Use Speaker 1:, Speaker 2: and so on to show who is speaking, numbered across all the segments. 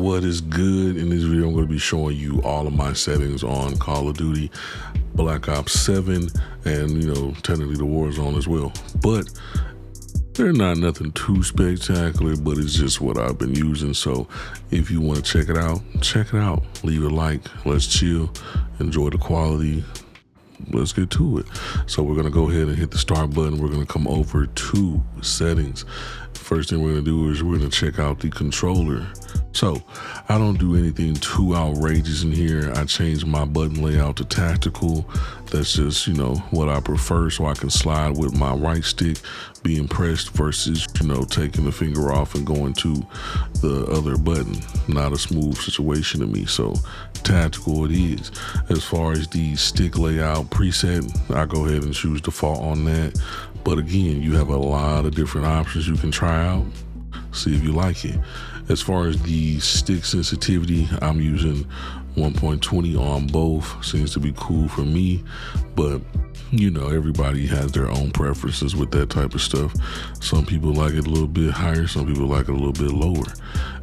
Speaker 1: What is good? In this video, I'm going to be showing you all of my settings on Call of Duty Black Ops 7 and, technically the Warzone as well. But they're not nothing too spectacular, but it's just what I've been using. So if you want to check it out, check it out. Leave a like. Let's chill. Enjoy the quality. Let's get to it. So we're going to go ahead and hit the start button. We're going to come over to settings. First thing we're going to do is we're going to check out the controller. So I don't do anything too outrageous in here. I changed my button layout to tactical. That's just, what I prefer, so I can slide with my right stick being pressed versus, taking the finger off and going to the other button. Not a smooth situation to me. So tactical it is. As far as the stick layout preset, I go ahead and choose default on that. But again, you have a lot of different options you can try out. See if you like it. As far as the stick sensitivity, I'm using 1.20 on both. Seems to be cool for me, but everybody has their own preferences with that type of stuff. Some people like it a little bit higher, some people like it a little bit lower.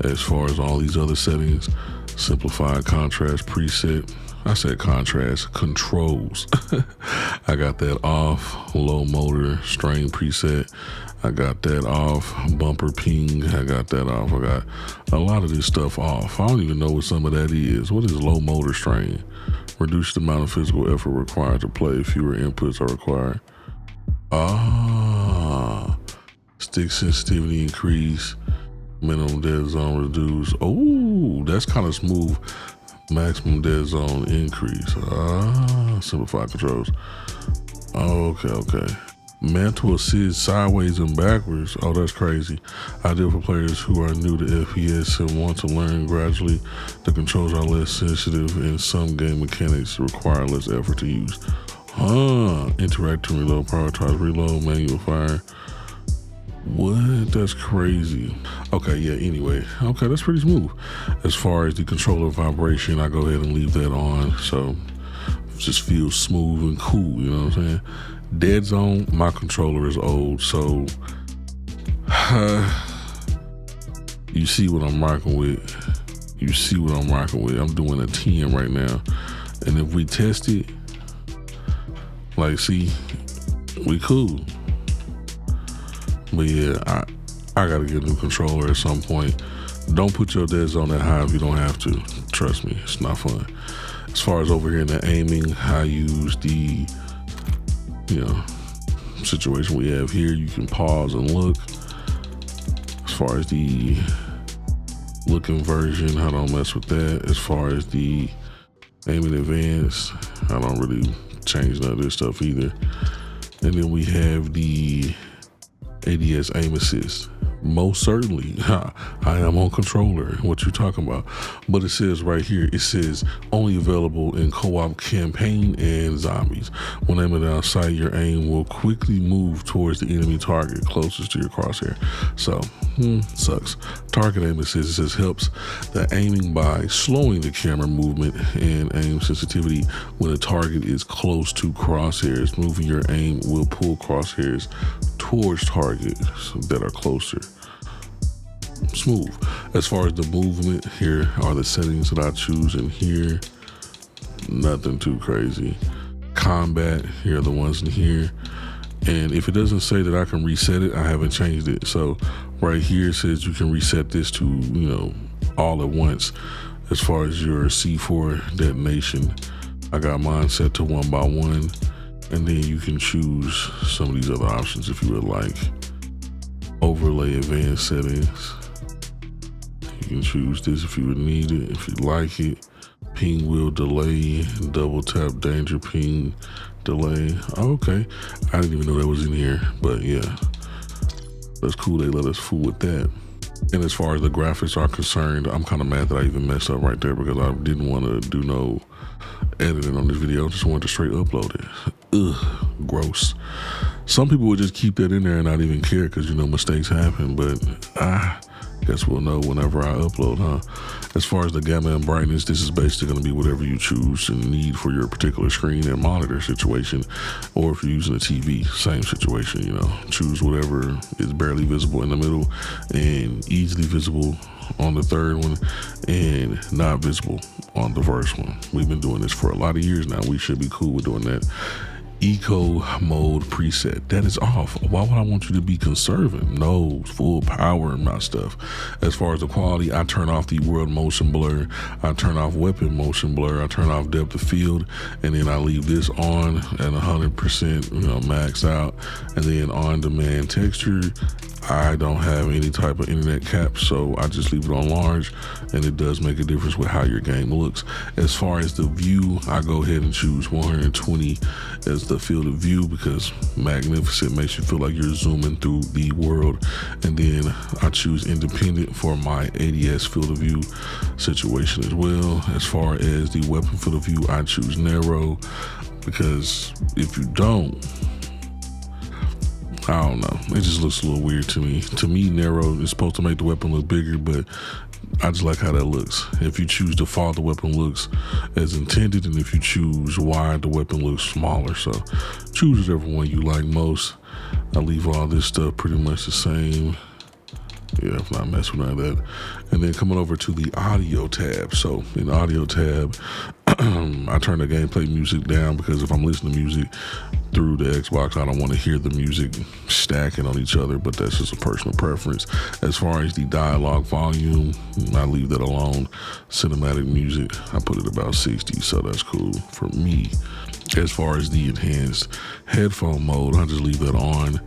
Speaker 1: As far as all these other settings, simplified contrast preset, I said contrast, controls. I got that off. Low motor strain preset, I got that off. Bumper ping, I got that off. I got a lot of this stuff off. I don't even know what some of that is. What is low motor strain? Reduce the amount of physical effort required to play. Fewer inputs are required. Stick sensitivity increase. Minimum dead zone reduce. Oh, that's kind of smooth. Maximum dead zone increase. Simplified controls. Okay. Mantle assist sideways and backwards. Oh, that's crazy. Ideal for players who are new to FPS and want to learn gradually. The controls are less sensitive and some game mechanics require less effort to use. Interactive reload, prioritize reload, manual fire. What? That's crazy. Okay, yeah, anyway. Okay, that's pretty smooth. As far as the controller vibration, I go ahead and leave that on. So it just feels smooth and cool, you know what I'm saying? Dead zone, my controller is old, so you see what I'm rocking with. I'm doing a 10 right now. And if we test it, see, we cool. But yeah, I gotta get a new controller at some point. Don't put your dead zone that high if you don't have to. Trust me, it's not fun. As far as over here in the aiming, I use the situation we have here. You can pause and look. As far as the looking version, I don't mess with that. As far as the aiming advanced, I don't really change none of this stuff either. And then we have the ADS aim assist. Most certainly, I am on controller. What you talking about? But it says right here, it says only available in co-op campaign and zombies. When aiming down sight, your aim will quickly move towards the enemy target closest to your crosshair. So, sucks. Target aim assist, it says helps the aiming by slowing the camera movement and aim sensitivity when a target is close to crosshairs. Moving your aim will pull crosshairs towards targets that are closer. Smooth. As far as the movement, here are the settings that I choose in here. Nothing too crazy. Combat, here are the ones in here. And if it doesn't say that I can reset it, I haven't changed it. So right here it says you can reset this to, all at once. As far as your C4 detonation, I got mine set to 1 by 1. And then you can choose some of these other options if you would like. Overlay advanced settings. You can choose this if you would need it, if you like it. Ping wheel delay, double tap danger ping delay. Okay, I didn't even know that was in here, but yeah, that's cool. They let us fool with that. And as far as the graphics are concerned, I'm kind of mad that I even messed up right there because I didn't want to do no editing on this video. I just wanted to straight upload it. Ugh, gross. Some people would just keep that in there and not even care because, mistakes happen, but guess we'll know whenever I upload, As far as the gamma and brightness, this is basically going to be whatever you choose and need for your particular screen and monitor situation. Or if you're using a TV, same situation, choose whatever is barely visible in the middle and easily visible on the third one and not visible on the first one. We've been doing this for a lot of years now. We should be cool with doing that. Eco mode preset, that is off. Why would I want you to be conserving? No, full power in my stuff. As far as the quality, I turn off the world motion blur, I turn off weapon motion blur, I turn off depth of field, and then I leave this on at 100%, max out. And then on demand texture, I don't have any type of internet cap, so I just leave it on large, and it does make a difference with how your game looks. As far as the view, I go ahead and choose 120 as the field of view, because magnificent makes you feel like you're zooming through the world. And then I choose independent for my ADS field of view situation as well. As far as the weapon field of view, I choose narrow, because if you don't, I don't know, it just looks a little weird to me. To me, narrow is supposed to make the weapon look bigger, but I just like how that looks. If you choose default, the weapon looks as intended, and if you choose wide, the weapon looks smaller. So choose whichever one you like most. I leave all this stuff pretty much the same. Yeah, if not mess with none of that. And then coming over to the audio tab. So in the audio tab, I turn the gameplay music down, because if I'm listening to music through the Xbox, I don't want to hear the music stacking on each other, but that's just a personal preference. As far as the dialogue volume, I leave that alone. Cinematic music, I put it about 60, so that's cool for me. As far as the enhanced headphone mode, I just leave that on,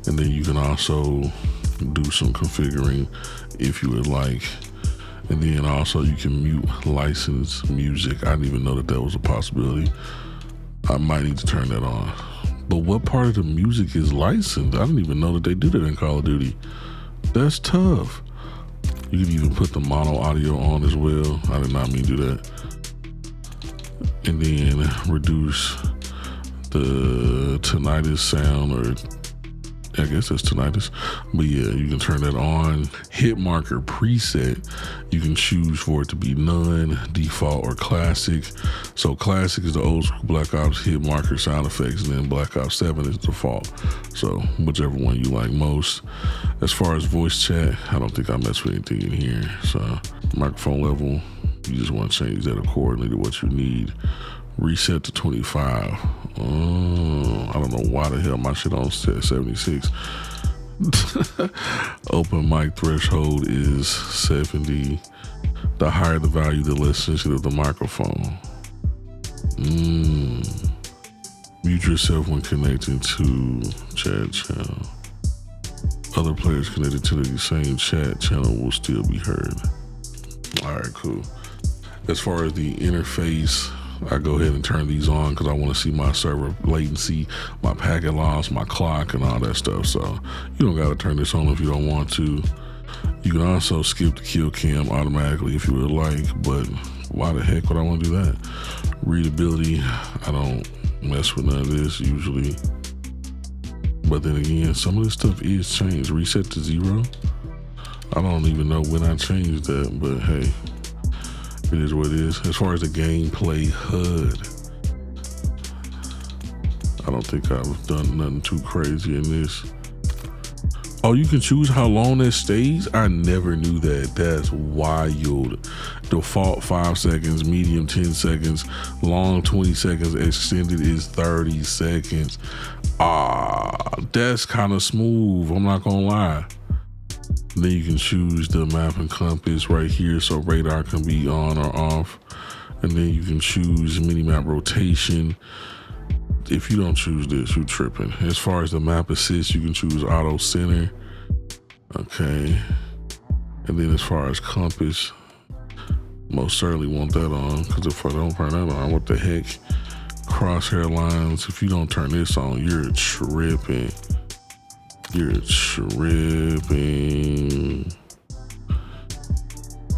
Speaker 1: and then you can also do some configuring if you would like. And then also you can mute licensed music. I didn't even know that was a possibility. I might need to turn that on. But what part of the music is licensed? I didn't even know that they do that in Call of Duty. That's tough. You can even put the mono audio on as well. I did not mean to do that. And then reduce the tinnitus sound, or I guess that's tinnitus, but yeah, you can turn that on. Hit marker preset, you can choose for it to be none, default, or classic. So classic is the old school Black Ops hit marker sound effects, and then Black Ops 7 is default. So whichever one you like most. As far as voice chat, I don't think I mess with anything in here. So microphone level, you just want to change that accordingly to what you need. Reset to 25. I don't know why the hell my shit on set 76. Open mic threshold is 70. The higher the value, the less sensitive the microphone. Mute yourself when connecting to chat channel. Other players connected to the same chat channel will still be heard. All right, cool. As far as the interface, I go ahead and turn these on because I want to see my server latency, my packet loss, my clock, and all that stuff. So you don't got to turn this on if you don't want to. You can also skip the kill cam automatically if you would like, but why the heck would I want to do that? Readability, I don't mess with none of this usually. But then again, some of this stuff is changed. Reset to 0. I don't even know when I changed that, but hey. It is what it is. As far as the gameplay HUD, I don't think I've done nothing too crazy in this. Oh, you can choose how long that stays? I never knew that. That's wild. Default 5 seconds, medium 10 seconds, long 20 seconds, extended is 30 seconds. That's kind of smooth, I'm not gonna lie. Then you can choose the map and compass right here, so radar can be on or off. And then you can choose minimap rotation. If you don't choose this, you're tripping. As far as the map assist, you can choose auto center. Okay. And then as far as compass, most certainly want that on, because if I don't turn that on, what the heck? Crosshair lines, if you don't turn this on, you're tripping. You're tripping.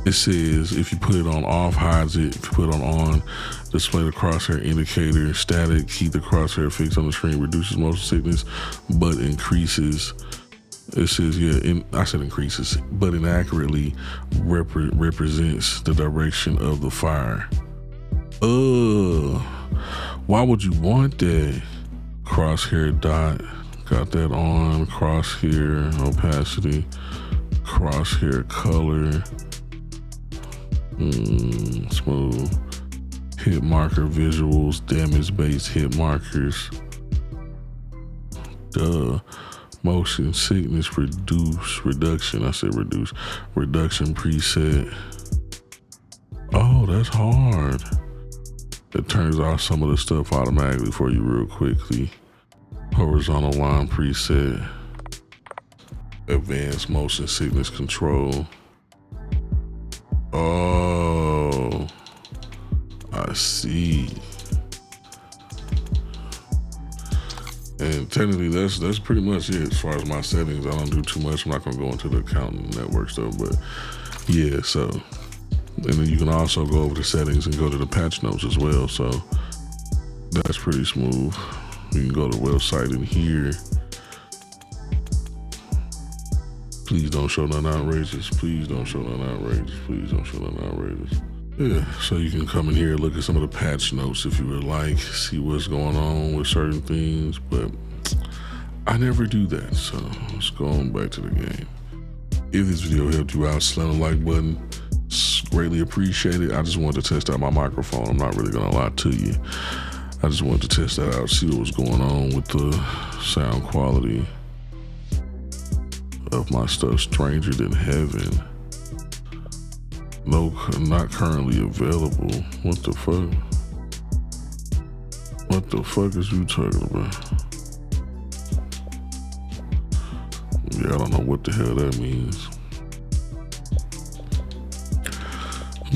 Speaker 1: It says if you put it on off, hides it. If you put it on, display the crosshair indicator. Static, keep the crosshair fixed on the screen, reduces motion sickness, but increases. It says, I said increases, but inaccurately represents the direction of the fire. Why would you want that? Crosshair dot. Got that on. Crosshair opacity, crosshair color. Smooth. Hit marker visuals, damage-based hit markers. Motion sickness reduction. I said reduce. Reduction preset. Oh, that's hard. It turns off some of the stuff automatically for you real quickly. Horizontal line preset. Advanced motion sickness control. Oh, I see. And technically, that's pretty much it as far as my settings. I don't do too much. I'm not gonna go into the accounting network stuff, but yeah. So, and then you can also go over the settings and go to the patch notes as well. So that's pretty smooth. You can go to the website in here. Please don't show nothing outrageous. Please don't show nothing outrageous. Please don't show nothing outrageous. Yeah, so you can come in here, look at some of the patch notes if you would like, see what's going on with certain things, but I never do that, so let's go on back to the game. If this video helped you out, slam the like button. It's greatly appreciated. I just wanted to test out my microphone. I'm not really gonna lie to you. I just wanted to test that out, see what was going on with the sound quality of my stuff. Stranger Than Heaven. No, not currently available. What the fuck? What the fuck is you talking about? Yeah, I don't know what the hell that means.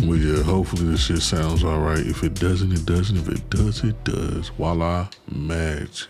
Speaker 1: But yeah, hopefully this shit sounds alright. If it doesn't, it doesn't. If it does, it does. Voila, magic.